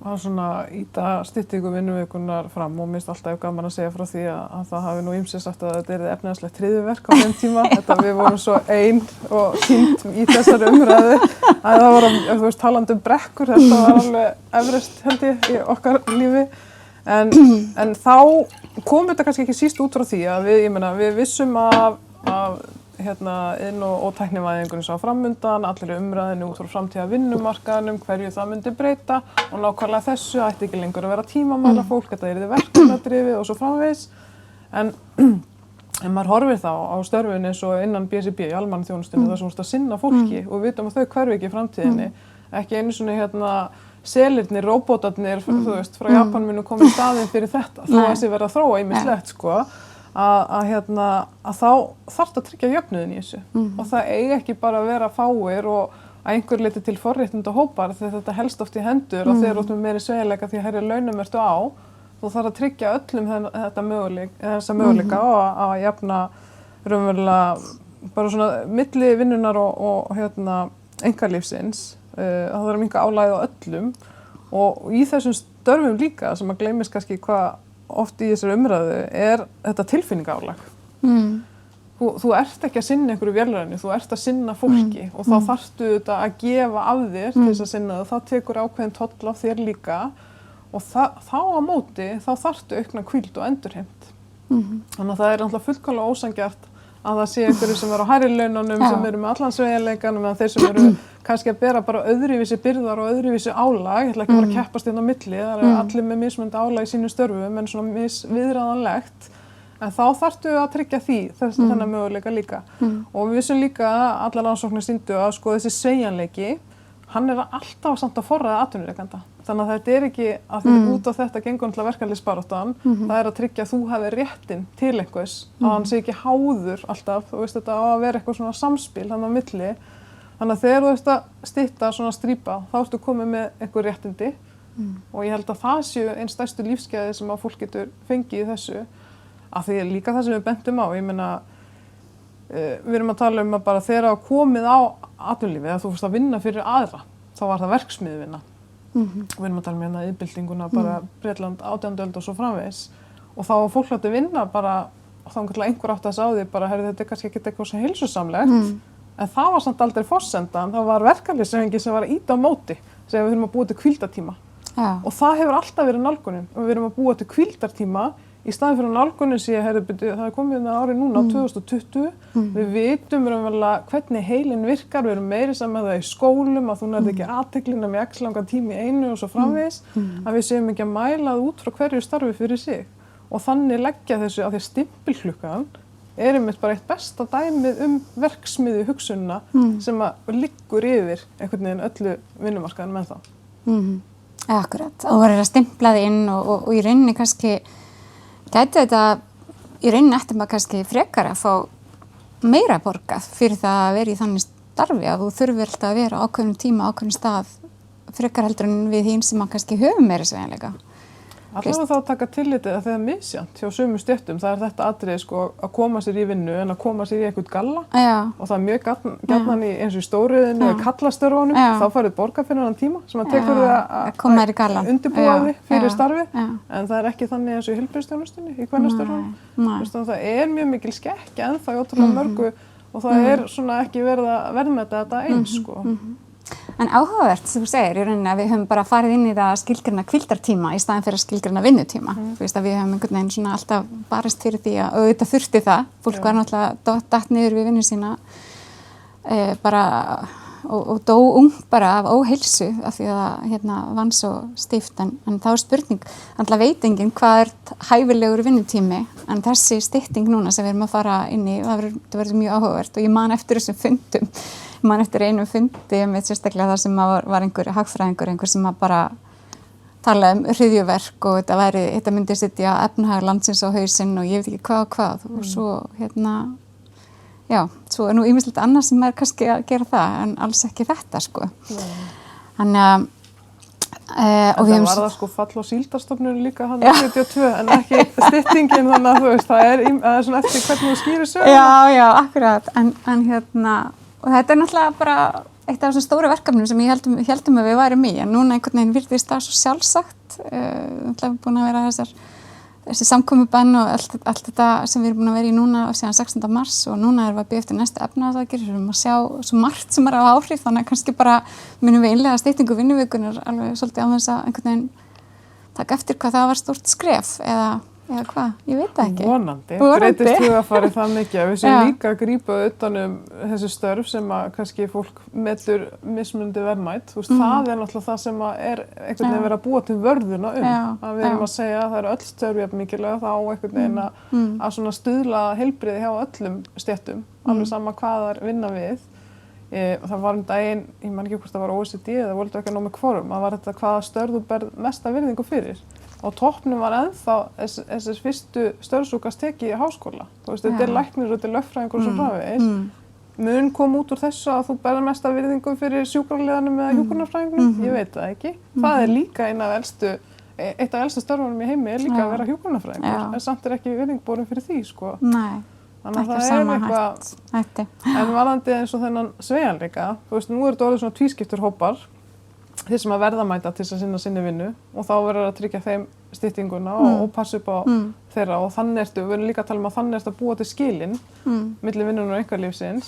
að svona íta styttingu vinnuvikunar fram og mér finnst alltaf gaman að segja frá því að það hafi nú ýmsir sagt að þetta er efnahagslegt hryðjuverk á þeim tíma. Þetta við vorum svo ein og kynnt í þessari umræðu að það var, þú veist, talandi brekkur, þetta var alveg efrist held ég í okkar lífi. En þá kom þetta kannski ekki síst út frá því að við vissum af inn og tæknivæðingunni sá framundan, allir umræðinu út frá framtíða vinnumarkaðnum, hverju það myndi breyta og nákvæmlega þessu ætti ekki lengur að vera tímamæla fólk, þetta yrði verkefnadrifið og svo framvegis. En maður horfir þá á störfin eins og innan BSRB í almannaþjónustunni þar sem að sinna fólki og vitum að þau hverfi ekki í framtíðinni, ekki einu svona selirnir, róbótarnir, þú veist, frá Japan munu komið í staðinn fyrir þetta, þó að þessi verða að þróa ýmislegt að þá þarf að tryggja jöfnuðin í þessu og það eigi ekki bara að vera fáir og að einhver leiti til forréttinda hópar þegar þetta helst oft í hendur og þeir eru meiri sveigjanleika því hærri launum ertu á. Þú þarf að tryggja öllum þessa möguleika og að jafna raunverulega bara svona milli vinnunar og einkalífsins. Það þarf að minnka álagið á öllum og í þessum störfum líka sem að gleymist kannski hvað oft í þessari umræðu þetta tilfinningaálag. Þú ert ekki að sinna einhverju vélrænu, þú ert að sinna fólki og þá þarftu þetta að gefa af þér til þess að sinna það. Það tekur ákveðin toll af þér líka og þá á móti þá þarftu aukna hvíld og endurheimt. Þannig að það er náttúrulega fullkomlega ósanngjarnt að það sé einhverju sem eru á hærri laununum, sem eru með allan sveigjanleikann, meðan þeir sem eru kannski að bera bara öðruvísi byrðar og öðruvísi álag, ég ætla ekki bara að keppast inn á milli, það eru allir með mismunandi álag í sínum störfum en svona misviðráðanlegt. En þá þarftu að tryggja þennan möguleika líka. Og við vissum líka að allar rannsóknir sýndu að sko þessi sveigjanleiki, hann alltaf samt að forræða atvinnurekanda. Þannig að þetta ekki að því út á þetta gengur náttúrulega verkalýðsbaráttan, það að tryggja að þú hafi réttinn til einhvers, að hann sé ekki háður alltaf, þú veist þetta á að vera eitthvað svona samspil hann á milli. Þannig að þegar þú veist að stytta svona strípa, þá ertu komið með einhver réttindi og ég held að það séu einn stærstu lífsgæði sem að fólk getur fengið í þessu. Af því líka það sem við bentum á, ég meina, við erum að tala að bara þegar það komið á atvinnulífið, að þú fórst að vinna fyrir aðra, þá var það verksmiðjuvinna. Við erum að tala hérna iðnbyltinguna, bara Bretland, 18. öld og svo framvegis. Og þá var fólk að vinna bara, þá einhver átti að segja á því, bara, þetta kannski ekki eitthvað svo heilsusamlegt, en það var samt aldrei forsendan, það var verkalýðshreyfingin sem var að ýta á móti, sem við þurfum að búa til hvíldartíma. Og það hefur alltaf verið nálgunin, og við erum að búa til hvíldartíma í staðinn fyrir nálgunin sé það komið árið núna 2020. Við vitum hvernig heilinn virkar, við erum meiri saman með það í skólum, að þú nærði ekki athyglinna með x langan tíma í einu og svo framvegis, að við séum ekki að mæla það út frá hverju starfi fyrir sig. Og þannig leggja þessu að því að stimpilklukkan einmitt bara eitt besta dæmið verksmiðju hugsunina sem að liggur yfir einhvern veginn öllu vinnumarkaðin með það. Akkurat, og það að stimplaði inn og í rauninni kannski gæti þetta í rauninni eftir maður kannski frekar að fá meira borgað fyrir það að vera í þannig starfi að þú þurfir alltaf að vera á ákveðnum tíma, ákveðnum stað frekar heldur en við hinn sem maður kannski höfum meira sveigjanleika. Allavega þá að taka tillitið að það er misjafnt hjá sumum stéttum, það þetta atriði sko að koma sér í vinnu en að koma sér í eitthvað galla og það er mjög gjarnan í eins og í stóriðinu eða kallastörfunum, þá farið borgað fyrir hann tíma sem að tekur þið að undirbúa þig fyrir starfi en það er ekki þannig eins og í heilbrigðisþjónustunni í kvennastörfunum. Það er mjög mikil skekkja ennþá í ótrúlega mörgu og það er svona ekki verið að verðmeta þetta eins sko. En áhugavert sem þú segir í rauninni að við höfum bara farið inn í það að skilgreina hvíldartíma í staðinn fyrir að skilgreina vinnutíma. Þú veist að við höfum einhvern veginn svona alltaf barist fyrir því að auðvitað þurfti það. Fólk var náttúrulega datt niður við vinnu sína og dó ung bara af óheilsu af því að vann svo stíft en þá er spurning, alltaf veit enginn hvað hæfilegur vinnutími en þessi stytting núna sem við erum að fara inn í, það verður mjög áhugavert og ég man eftir þessum fundum. Ég man eftir einu fundi með sérstaklega þar sem var einhver hagfræðingur, einhver sem bara talaði hryðjuverk og þetta myndi setja efnahag landsins á hausinn og ég veit ekki hvað og svo svo er nú ýmislegt annað sem er kannski að gera það en alls ekki þetta sko. Þannig að það var það sko fall á síldarstofnunum líka hann 72 en ekki styttingin þannig að þú veist það er svona eftir hvernig þú skýrir söguna. Já, akkurat en og þetta er náttúrulega bara eitt af þessum stóru verkefnum sem ég heldum að við værum í en núna einhvern veginn virðist það svo sjálfsagt náttúrulega búin að vera þessi samkomubann og allt þetta sem við erum búin að vera í núna síðan 16. mars og núna erum við að bíða eftir næstu efnahagsaðgerðir, við erum að sjá svo margt sem er á áhrif þannig að kannski bara munum við innleiða styttingu vinnuvikunnar alveg svolítið á þess að einhvern veginn taka eftir hvað það var stórt skref eða hvað, ég veit það ekki. Vonandi. Breytist hugarfarið það mikið að við séum líka að grípa utan þessi störf sem að kannski fólk metur mismunandi verðmæt. Það er náttúrulega það sem að er einhvern veginn verið að búa til vörðuna að við erum að segja að það eru öll störf jafn mikilvæg þá einhvern veginn að svona stuðla heilbrigði hjá öllum stéttum, alveg sama hvað það vinna við. Það var daginn, ég man ekki hvort það var OECD eða World Economic Forum, það var þetta hvaða störf þú berð mesta virðingu fyrir. Og toppnum var ennþá þessir fyrstu störfsúkast tekið í háskóla. Þú veist, þetta er læknir og þetta er lögfræðingur og svo framvegis. mun kom út úr þessu að þú berðir mesta virðingu fyrir sjúkraliðanum eða hjúkrunarfræðingnum? Ég veit það ekki. Það líka eitt af elstu störfunum í heimi líka að vera hjúkrunarfræðingur, en samt ekki virðing borin fyrir því, sko. Nei, Þannig ekki að sama eitthvað, hætti. en varðandi eins og þennan sveigjanleika, þú veist, nú þetta orðið svona tvískiptur hópar, þeir sem að verða mæta til þess að sinna sinni vinnu og þá verður að tryggja þeim styttinguna og passa upp á þeirra og þannig við verðum líka að tala að þannig að búa til skilin milli vinnunnar og einkalífsins,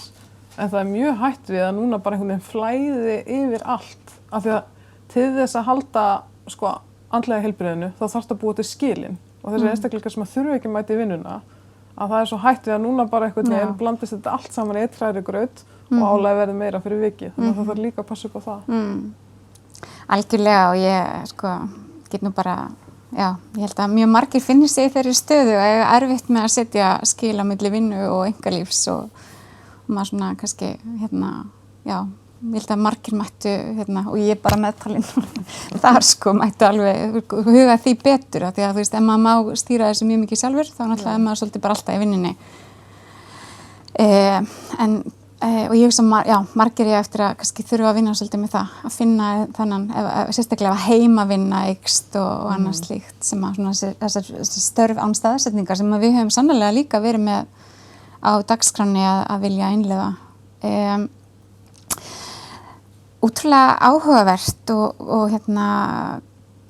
en það mjög hætt við að núna bara einhvern veginn flæði yfir allt, af því að til þess að halda, sko, andlega heilbrigðinu, þá þarfst að búa til skilin og þessi einstaklingar sem að þurfa ekki mæta í vinnuna, að það svo hætt við að núna bara einhvern veginn blandist þetta allt saman í eitt hrærigraut og álagið verður meira fyrir vikið, þannig að það þarf líka að passa upp á það. Algjörlega og ég sko get nú bara, já, ég held að mjög margir finnir sig í þeirri stöðu og eiga erfitt með að setja skil á milli vinnu og einkalífs og maður svona kannski, já, ég held að margir mættu, og ég bara meðtalinn þar sko, mættu alveg huga því betur, af því að þú veist, ef maður má stýra þessu mjög mikið sjálfur, þá náttúrulega er maður svolítið bara alltaf í vinninni. Og ég hugsa, margir ég eftir að kannski þurfa að vinna svolítið með það, að finna þennan, sérstaklega heimavinna eykst og annað slíkt, sem að svona þessar störf án staðsetningar sem við höfum sannlega líka verið með á dagskránni að vilja innleiða. Útrúlega áhugavert og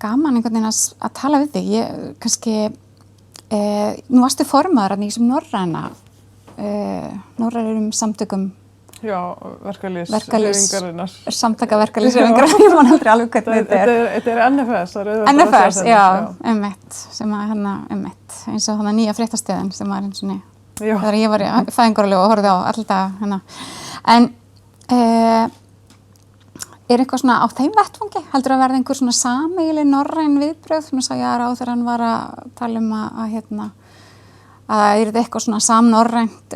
gaman einhvern veginn að tala við þig. Ég kannski, nú varstu formaður í þessum norrænum samtökum. Já, verkalýðshreyfingarinnar. Samtaka verkalýðshreyfingarinnar, ég man aldrei alveg hvernig þetta er. Þetta er NFS, það er NFS, já, einmitt, sem að einmitt, eins og nýja fréttastöðin sem var eins og ný. Þegar ég var í fæðingarorlofi og horfði á alltaf En er eitthvað svona á þeim vettvangi? Heldur að verða einhver svona sameiginleg norræn viðbrögð? Nú sá ég að ráðherrann var að tala að það yrði eitthvað svona samnorrænt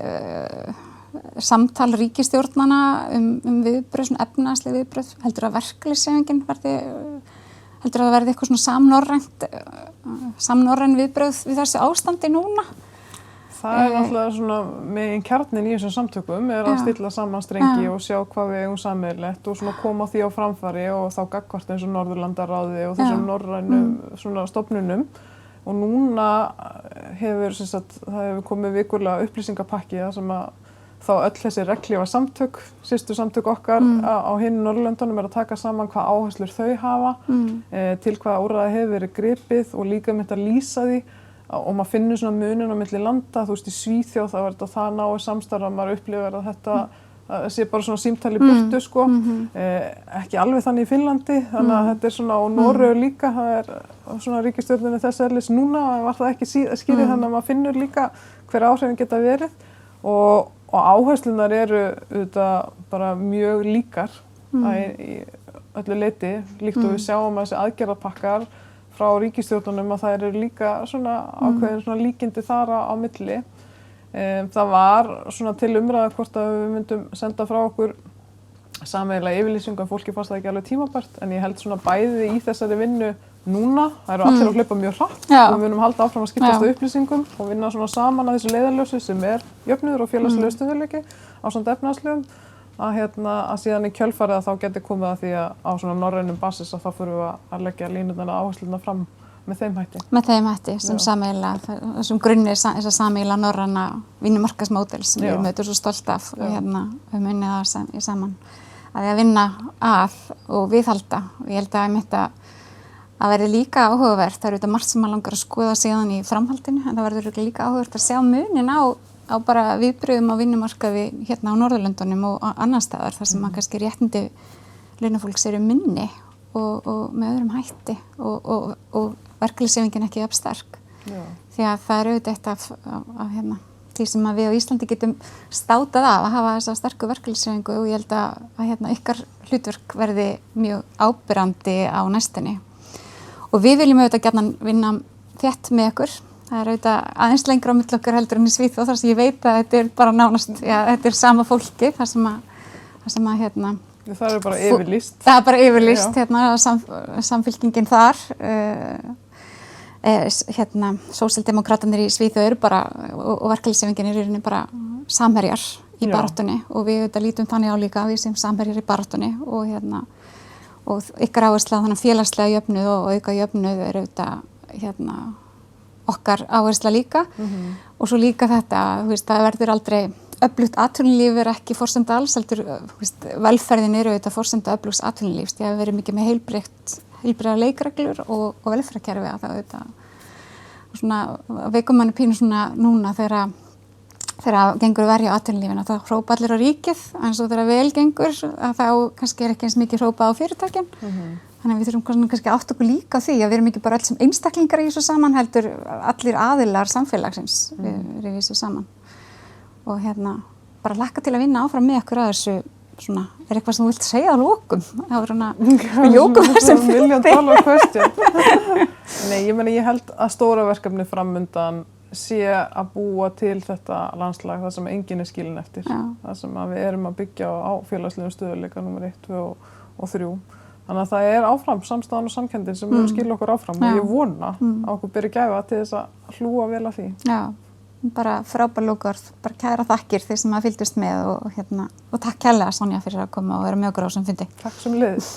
samtal ríkisstjórnana viðbrögð, svona efnahagsleg viðbrögð. Heldur að verkalýðshreyfingin heldur að það verði eitthvað svona samnorræn viðbrögð við þessu ástandi núna? Það er náttúrulega svona megin kjarnin í þessum samtökum er að stilla saman strengi og sjá hvað við eigum sameiginlegt og svona koma því á framfæri og þá gagnvart eins og Norðurlandaráði og þessum norrænum svona stofnunum og núna hefur það hefur komið vikulega upplýsingapakki sem að þá öll þessi reglífa samtök, systur samtök okkar á hinum Norðurlöndunum að taka saman hvað áherslur þau hafa, til hvaða úrræði hefur verið gripið og líka mynd að lýsa því og maður finnur svona muninn á milli landa, þú veist í Svíþjóð þá er þetta það náið samstarf að maður upplifir að þetta sé bara svona símtal í burtu sko, ekki alveg þannig í Finnlandi, þannig að þetta er svona og Noregur líka, það er svona ríkisstjórninni þess eðlis núna, var það ekki skýrið þannig að maður finnur líka hver áhrifin geta verið og áherslunar eru auðvitað bara mjög líkar í öllu leyti, líkt og við sjáum að þessi aðgerðapakkar frá ríkisstjórnunum að það eru líka svona ákveðin svona líkindi þar á milli. Það var svona til umræða hvort að við myndum senda frá okkur sameiginlega yfirlýsingu að fólki fannst það ekki alveg tímabært en ég held svona bæði í þessari vinnu núna, það eru allir að hlaupa mjög hratt og við munum halda áfram að skiptast á upplýsingum og vinna svona saman að þessu leiðarljósi sem er jöfnuður og félagslegur stöðugleiki ásamt efnahagslegum að síðan í kjölfarið að þá geti komið að því að á svona norrænum basis að þá fyrir við að leggja línurnar og áherslurnar fram með þeim hætti. Með þeim hætti sem sameiginlega, þessum grunni þessa sameiginlega norræna vinnumarkaðsmódel sem við mötum svo stolt af og höfum unnið það saman að vinna að og viðhalda og ég held að ég mitt að verði líka áhugavert, það eru þetta margt sem maður langar að skoða síðan í framhaldinu en það verður líka áhugavert að sjá munin á bara viðbrögðum á vinnumarkaði hérna á Norðurlöndunum og annar staðar þar sem kannski réttindi launafólks eru minni og með öðrum hætti og verkalýðshreyfingin ekki jafn sterk. Því að það er auðvitað eitt af því sem að við á Íslandi getum státað af að hafa þessa sterku verkalýðshreyfingu og ég held að ykkar hlutverk verði mjög ábyrrandi á næstunni. Og við viljum auðvitað gjarnan vinna þétt með ykkur. Það er auðvitað aðeins lengra á milli okkar heldur en í Svíþjóð þar sem ég veit að þetta er bara nánast, þetta er sama fólki þar sem að það er bara yfirlýst. Það er bara yfirlýst, samfylkingin þar, sósíaldemókratarnir í Svíþjóð eru bara, og verkalýðshreyfingin eru bara samherjar í baráttunni og við auðvitað lítum þannig á líka við sem samherjar í baráttunni og ykkar áhersla á þannig félagslega jöfnuð og auka jöfnuð er auðvitað okkar áhersla líka og svo líka þetta, það verður aldrei öflugt atvinnulíf er ekki forsenda alls, heldur velferðin eru auðvitað forsenda öflugs atvinnulífs, því að við erum mikið með heilbrigðar leikreglur og velferðarkerfi að það auðvitað svona veikum manni pínu svona núna þegar gengur að verja á atvinnulífinu þá hrópa allir á ríkið en svo þegar vel gengur að þá kannski er ekki eins mikið hrópað á fyrirtækin þannig að við þurfum kannski átt okkur líka á því að við erum ekki bara öll sem einstaklingar í þessu saman heldur allir aðilar samfélagsins við þessu saman og bara hlakka til að vinna áfram með okkur að þessu svona, er eitthvað sem þú vilt segja að lokum við ljókum þessum Nei, ég held að stóra verkefni framundan sé að búa til þetta landslag þar sem enginn er skilinn eftir þar sem að við erum að byggja á félagslegum stöðuleika númer 1, 2 og 3 þannig að það er áfram samstæðan og samkenndin sem mun skilja okkur áfram og ég vona að okkur beri gæfa til þess að hlúa vel að því bara frábær lókaorð, bara kæra þakkir þeir sem að fylgdust með og takk kærlega Sonja fyrir að koma og vera með okkur á þessum fundi. Takk sem leiðis.